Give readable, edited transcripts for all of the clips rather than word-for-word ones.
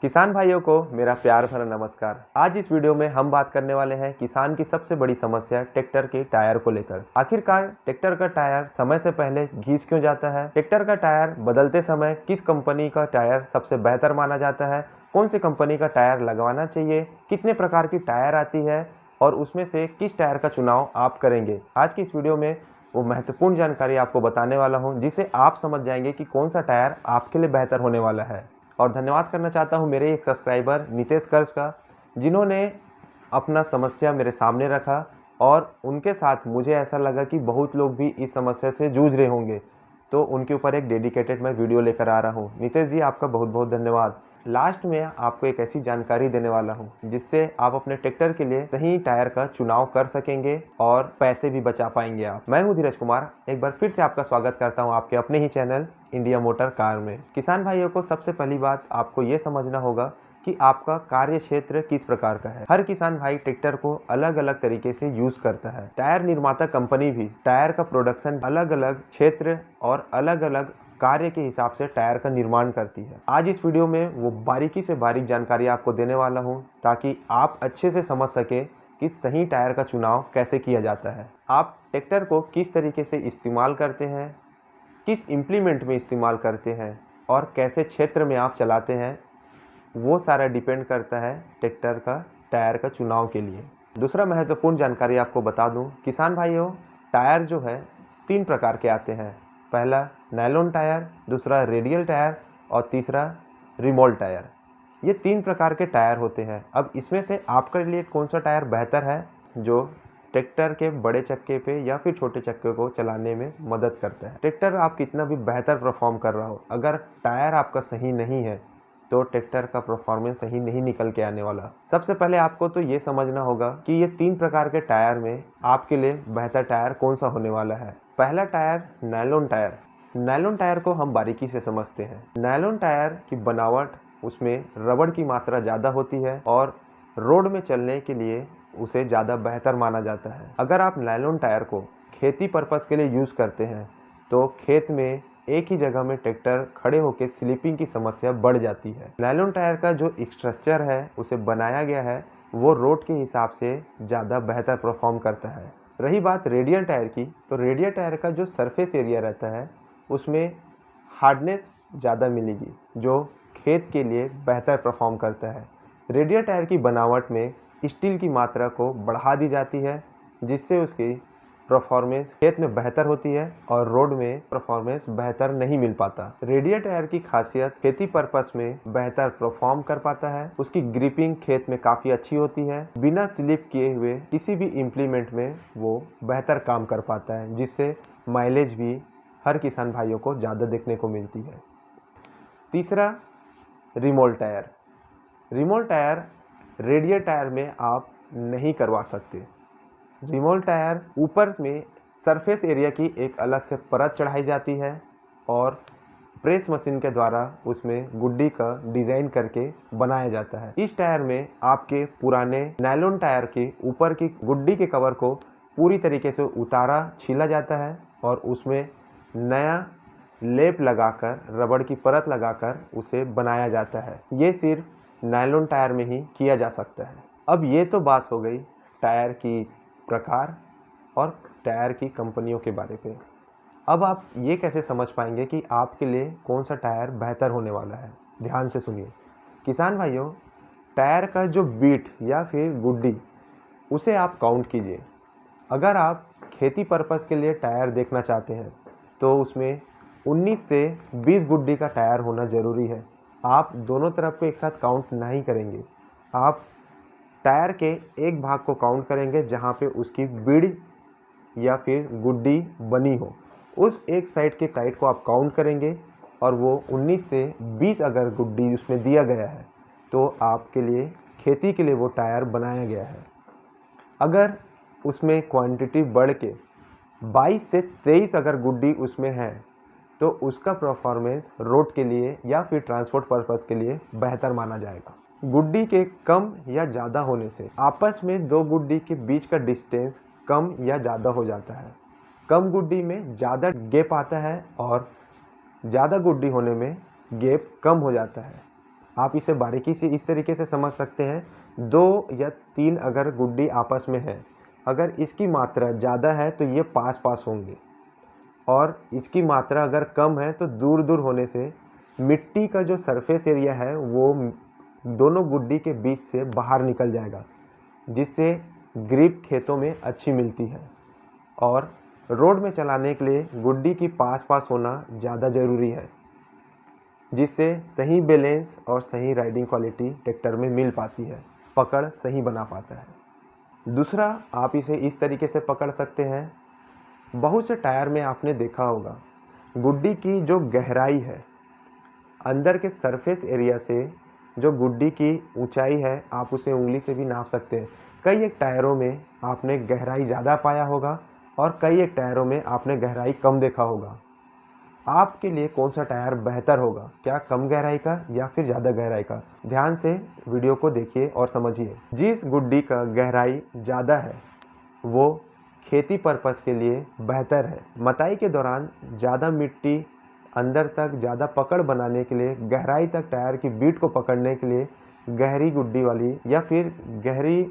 किसान भाइयों को मेरा प्यार भरा नमस्कार। आज इस वीडियो में हम बात करने वाले हैं किसान की सबसे बड़ी समस्या ट्रैक्टर के टायर को लेकर। आखिरकार ट्रैक्टर का टायर समय से पहले घिस क्यों जाता है, ट्रैक्टर का टायर बदलते समय किस कंपनी का टायर सबसे बेहतर माना जाता है, कौन सी कंपनी का टायर लगवाना चाहिए, कितने प्रकार की टायर आती है और उसमें से किस टायर का चुनाव आप करेंगे। आज की इस वीडियो में वो महत्वपूर्ण जानकारी आपको बताने वाला हूँ जिससे आप समझ जाएंगे कि कौन सा टायर आपके लिए बेहतर होने वाला है। और धन्यवाद करना चाहता हूं मेरे एक सब्सक्राइबर नितेश कर्ज का, जिन्होंने अपना समस्या मेरे सामने रखा और उनके साथ मुझे ऐसा लगा कि बहुत लोग भी इस समस्या से जूझ रहे होंगे, तो उनके ऊपर एक डेडिकेटेड मैं वीडियो लेकर आ रहा हूं। नितेश जी, आपका बहुत बहुत धन्यवाद। लास्ट में आपको एक ऐसी जानकारी देने वाला हूं जिससे आप अपने ट्रैक्टर के लिए सही टायर का चुनाव कर सकेंगे और पैसे भी बचा पाएंगे आप। मैं हूं धीरज कुमार, एक बार फिर से आपका स्वागत करता हूं आपके अपने ही चैनल इंडिया मोटर कार में। किसान भाइयों को सबसे पहली बात आपको ये समझना होगा कि आपका कार्य क्षेत्र किस प्रकार का है। हर किसान भाई ट्रैक्टर को अलग अलग तरीके से यूज करता है। टायर निर्माता कंपनी भी टायर का प्रोडक्शन अलग अलग क्षेत्र और अलग अलग कार्य के हिसाब से टायर का निर्माण करती है। आज इस वीडियो में वो बारीकी से बारीक जानकारी आपको देने वाला हूं ताकि आप अच्छे से समझ सके कि सही टायर का चुनाव कैसे किया जाता है। आप ट्रैक्टर को किस तरीके से इस्तेमाल करते हैं, किस इम्प्लीमेंट में इस्तेमाल करते हैं और कैसे क्षेत्र में आप चलाते हैं, वो सारा डिपेंड करता है ट्रैक्टर का टायर का चुनाव के लिए। दूसरा महत्वपूर्ण जानकारी आपको बता दूं, किसान भाइयों, टायर जो है 3 प्रकार के आते हैं। पहला नायलॉन टायर, दूसरा रेडियल टायर और तीसरा रिमोल्ड टायर। ये 3 प्रकार के टायर होते हैं। अब इसमें से आपके लिए कौन सा टायर बेहतर है जो ट्रैक्टर के बड़े चक्के पे या फिर छोटे चक्के को चलाने में मदद करता है। ट्रैक्टर आप कितना भी बेहतर परफॉर्म कर रहा हो, अगर टायर आपका सही नहीं है तो ट्रैक्टर का परफॉर्मेंस सही नहीं निकल के आने वाला। सबसे पहले आपको तो ये समझना होगा कि ये 3 प्रकार के टायर में आपके लिए बेहतर टायर कौन सा होने वाला है। पहला tyre nylon tyre. Nylon tyre को हम बारीकी से समझते हैं। नायलॉन टायर की बनावट, उसमें रबड़ की मात्रा ज़्यादा होती है और रोड में चलने के लिए उसे ज़्यादा बेहतर माना जाता है। अगर आप नायलॉन टायर को खेती पर्पस के लिए यूज़ करते हैं तो खेत में एक ही जगह में ट्रैक्टर खड़े होकर स्लिपिंग की समस्या बढ़ जाती है। नायलॉन टायर का जो स्ट्रक्चर है उसे बनाया गया है वो रोड के हिसाब से ज़्यादा बेहतर परफॉर्म करता है। रही बात रेडियल टायर की, तो रेडियल टायर का जो सरफेस एरिया रहता है उसमें हार्डनेस ज़्यादा मिलेगी जो खेत के लिए बेहतर परफॉर्म करता है। रेडियल टायर की बनावट में स्टील की मात्रा को बढ़ा दी जाती है जिससे उसकी परफॉर्मेंस खेत में बेहतर होती है और रोड में परफॉर्मेंस बेहतर नहीं मिल पाता। रेडियल टायर की खासियत खेती पर्पस में बेहतर परफॉर्म कर पाता है। उसकी ग्रिपिंग खेत में काफ़ी अच्छी होती है। बिना स्लिप किए हुए किसी भी इम्प्लीमेंट में वो बेहतर काम कर पाता है जिससे माइलेज भी हर किसान भाइयों को ज़्यादा देखने को मिलती है। तीसरा remould tyre. Remould tyre radial tyre में आप नहीं करवा सकते। रिमोल्ड टायर ऊपर में सरफेस एरिया की एक अलग से परत चढ़ाई जाती है और प्रेस मशीन के द्वारा उसमें गुड्डी का डिज़ाइन करके बनाया जाता है। इस टायर में आपके पुराने नायलॉन टायर के ऊपर की गुड्डी के कवर को पूरी तरीके से उतारा छीला जाता है और उसमें नया लेप लगाकर, रबड़ की परत लगाकर उसे बनाया जाता है। ये सिर्फ नायलॉन टायर में ही किया जा सकता है। अब ये तो बात हो गई टायर की प्रकार और टायर की कंपनियों के बारे में। अब आप ये कैसे समझ पाएंगे कि आपके लिए कौन सा टायर बेहतर होने वाला है। ध्यान से सुनिए किसान भाइयों, टायर का जो बीट या फिर गुड्डी उसे आप काउंट कीजिए। अगर आप खेती पर्पस के लिए टायर देखना चाहते हैं तो उसमें 19 से 20 गुड्डी का टायर होना ज़रूरी है। आप दोनों तरफ को एक साथ काउंट नहीं करेंगे, आप टायर के एक भाग को काउंट करेंगे जहां पे उसकी बीड़ या फिर गुड्डी बनी हो। उस एक साइड के टाइट को आप काउंट करेंगे और वो 19 से 20 अगर गुड्डी उसमें दिया गया है तो आपके लिए खेती के लिए वो टायर बनाया गया है। अगर उसमें क्वांटिटी बढ़ के 22 से 23 अगर गुड्डी उसमें है तो उसका परफॉर्मेंस रोड के लिए या फिर ट्रांसपोर्ट पर्पस के लिए बेहतर माना जाएगा। गुड्डी के कम या ज़्यादा होने से आपस में दो गुड्डी के बीच का डिस्टेंस कम या ज़्यादा हो जाता है। कम गुड्डी में ज़्यादा गैप आता है और ज़्यादा गुड्डी होने में गैप कम हो जाता है। आप इसे बारीकी से इस तरीके से समझ सकते हैं, 2 या 3 अगर गुड्डी आपस में है, अगर इसकी मात्रा ज़्यादा है तो ये पास पास होंगे और इसकी मात्रा अगर कम है तो दूर दूर होने से मिट्टी का जो सरफेस एरिया है वो दोनों गुड्डी के बीच से बाहर निकल जाएगा, जिससे ग्रिप खेतों में अच्छी मिलती है। और रोड में चलाने के लिए गुड्डी की पास पास होना ज़्यादा ज़रूरी है, जिससे सही बैलेंस और सही राइडिंग क्वालिटी ट्रैक्टर में मिल पाती है, पकड़ सही बना पाता है। दूसरा, आप इसे इस तरीके से पकड़ सकते हैं, बहुत से टायर में आपने देखा होगा गुड्डी की जो गहराई है, अंदर के सरफेस एरिया से जो गुड्डी की ऊंचाई है, आप उसे उंगली से भी नाप सकते हैं। कई एक टायरों में आपने गहराई ज़्यादा पाया होगा और कई एक टायरों में आपने गहराई कम देखा होगा। आपके लिए कौन सा टायर बेहतर होगा, क्या कम गहराई का या फिर ज़्यादा गहराई का? ध्यान से वीडियो को देखिए और समझिए। जिस गुड्डी का गहराई ज़्यादा है वो खेती पर्पस के लिए बेहतर है। मताई के दौरान ज़्यादा मिट्टी अंदर तक ज़्यादा पकड़ बनाने के लिए, गहराई तक टायर की बीट को पकड़ने के लिए गहरी गुड्डी वाली या फिर गहरी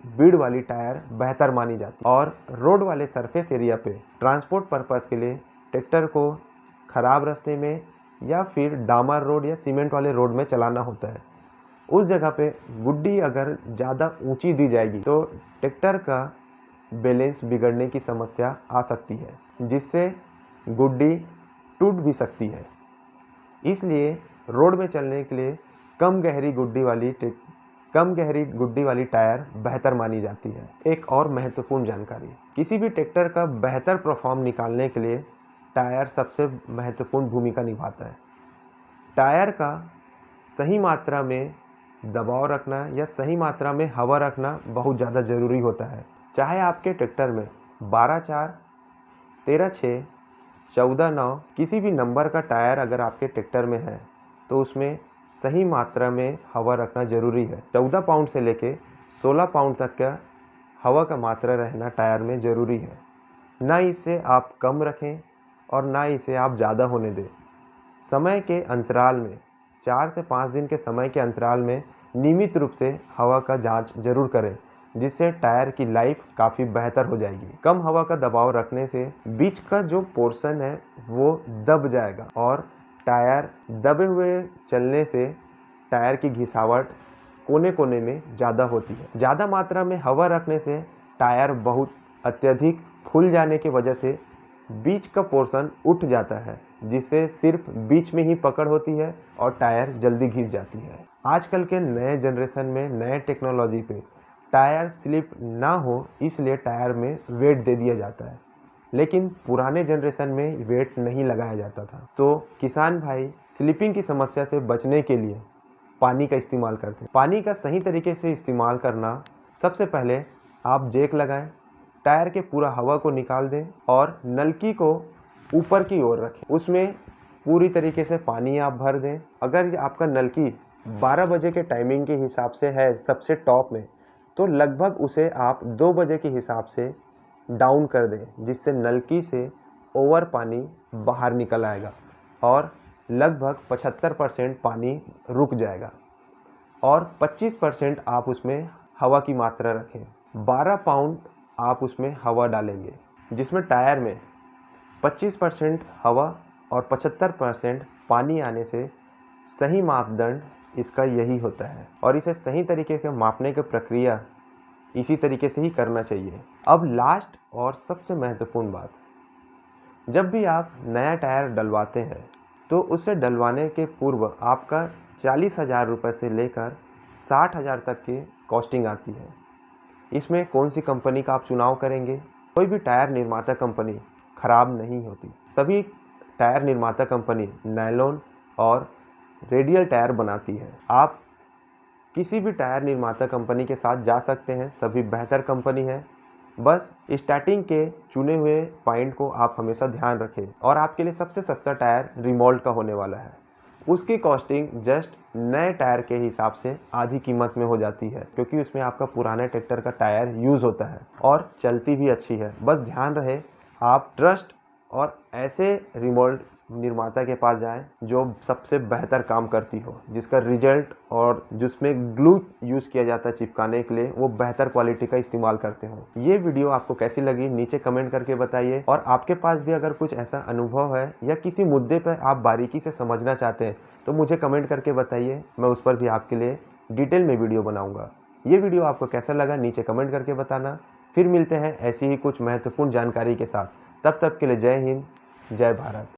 बीड वाली टायर बेहतर मानी जाती है। और रोड वाले सरफेस एरिया पे ट्रांसपोर्ट पर्पस के लिए ट्रैक्टर को ख़राब रास्ते में या फिर डामर रोड या सीमेंट वाले रोड में चलाना होता है, उस जगह पे गुड्डी अगर ज़्यादा ऊंची दी जाएगी तो ट्रैक्टर का बैलेंस बिगड़ने की समस्या आ सकती है, जिससे गुड्डी टूट भी सकती है। इसलिए रोड में चलने के लिए कम गहरी गुड्डी वाली टायर बेहतर मानी जाती है। एक और महत्वपूर्ण जानकारी, किसी भी ट्रैक्टर का बेहतर परफॉर्म निकालने के लिए टायर सबसे महत्वपूर्ण भूमिका निभाता है। टायर का सही मात्रा में दबाव रखना या सही मात्रा में हवा रखना बहुत ज़्यादा ज़रूरी होता है। चाहे आपके ट्रैक्टर में 12/4, 13/6, 14/9 किसी भी नंबर का टायर अगर आपके ट्रैक्टर में है तो उसमें सही मात्रा में हवा रखना ज़रूरी है। 14 पाउंड से लेके 16 पाउंड तक का हवा का मात्रा रहना टायर में ज़रूरी है। ना इसे आप कम रखें और ना इसे आप ज़्यादा होने दें। समय के अंतराल में 4 से 5 दिन के समय के अंतराल में नियमित रूप से हवा का जांच जरूर करें, जिससे टायर की लाइफ काफ़ी बेहतर हो जाएगी। कम हवा का दबाव रखने से बीच का जो पोर्शन है वो दब जाएगा और टायर दबे हुए चलने से टायर की घिसावट कोने कोने में ज़्यादा होती है। ज़्यादा मात्रा में हवा रखने से टायर बहुत अत्यधिक फूल जाने की वजह से बीच का पोर्शन उठ जाता है, जिससे सिर्फ बीच में ही पकड़ होती है और टायर जल्दी घिस जाती है। आजकल के नए जनरेशन में नए टेक्नोलॉजी पे टायर स्लिप ना हो इसलिए टायर में वेट दे दिया जाता है, लेकिन पुराने जनरेशन में वेट नहीं लगाया जाता था। तो किसान भाई स्लिपिंग की समस्या से बचने के लिए पानी का इस्तेमाल करते हैं। पानी का सही तरीके से इस्तेमाल करना, सबसे पहले आप जैक लगाएं, टायर के पूरा हवा को निकाल दें और नलकी को ऊपर की ओर रखें, उसमें पूरी तरीके से पानी आप भर दें। अगर आपका नलकी 12 बजे के टाइमिंग के हिसाब से है सबसे टॉप में, तो लगभग उसे आप 2 बजे के हिसाब से डाउन कर दें, जिससे नलकी से ओवर पानी बाहर निकल आएगा और लगभग 75% पानी रुक जाएगा और 25% आप उसमें हवा की मात्रा रखें। 12 पाउंड आप उसमें हवा डालेंगे, जिसमें टायर में 25% हवा और 75% पानी आने से सही मापदंड इसका यही होता है और इसे सही तरीके से मापने की प्रक्रिया इसी तरीके से ही करना चाहिए। अब लास्ट और सबसे महत्वपूर्ण बात, जब भी आप नया टायर डलवाते हैं तो उसे डलवाने के पूर्व आपका 40,000 रुपये से लेकर 60,000 तक की कॉस्टिंग आती है। इसमें कौन सी कंपनी का आप चुनाव करेंगे? कोई भी टायर निर्माता कंपनी खराब नहीं होती। सभी टायर निर्माता कंपनी नायलॉन और रेडियल टायर बनाती है। आप किसी भी टायर निर्माता कंपनी के साथ जा सकते हैं, सभी बेहतर कंपनी है। बस स्टार्टिंग के चुने हुए पॉइंट को आप हमेशा ध्यान रखें और आपके लिए सबसे सस्ता टायर रिमोल्ड का होने वाला है। उसकी कॉस्टिंग जस्ट नए टायर के हिसाब से आधी कीमत में हो जाती है, क्योंकि उसमें आपका पुराने ट्रैक्टर का टायर यूज़ होता है और चलती भी अच्छी है। बस ध्यान रहे आप ट्रस्ट और ऐसे रिमोल्ड निर्माता के पास जाएं जो सबसे बेहतर काम करती हो, जिसका रिजल्ट और जिसमें ग्लू यूज़ किया जाता है चिपकाने के लिए वो बेहतर क्वालिटी का इस्तेमाल करते हो। ये वीडियो आपको कैसी लगी नीचे कमेंट करके बताइए, और आपके पास भी अगर कुछ ऐसा अनुभव है या किसी मुद्दे पर आप बारीकी से समझना चाहते हैं तो मुझे कमेंट करके बताइए, मैं उस पर भी आपके लिए डिटेल में वीडियो बनाऊंगा। ये वीडियो आपको कैसा लगा नीचे कमेंट करके बताना। फिर मिलते हैं ऐसी ही कुछ महत्वपूर्ण जानकारी के साथ। तब तक के लिए जय हिंद, जय भारत।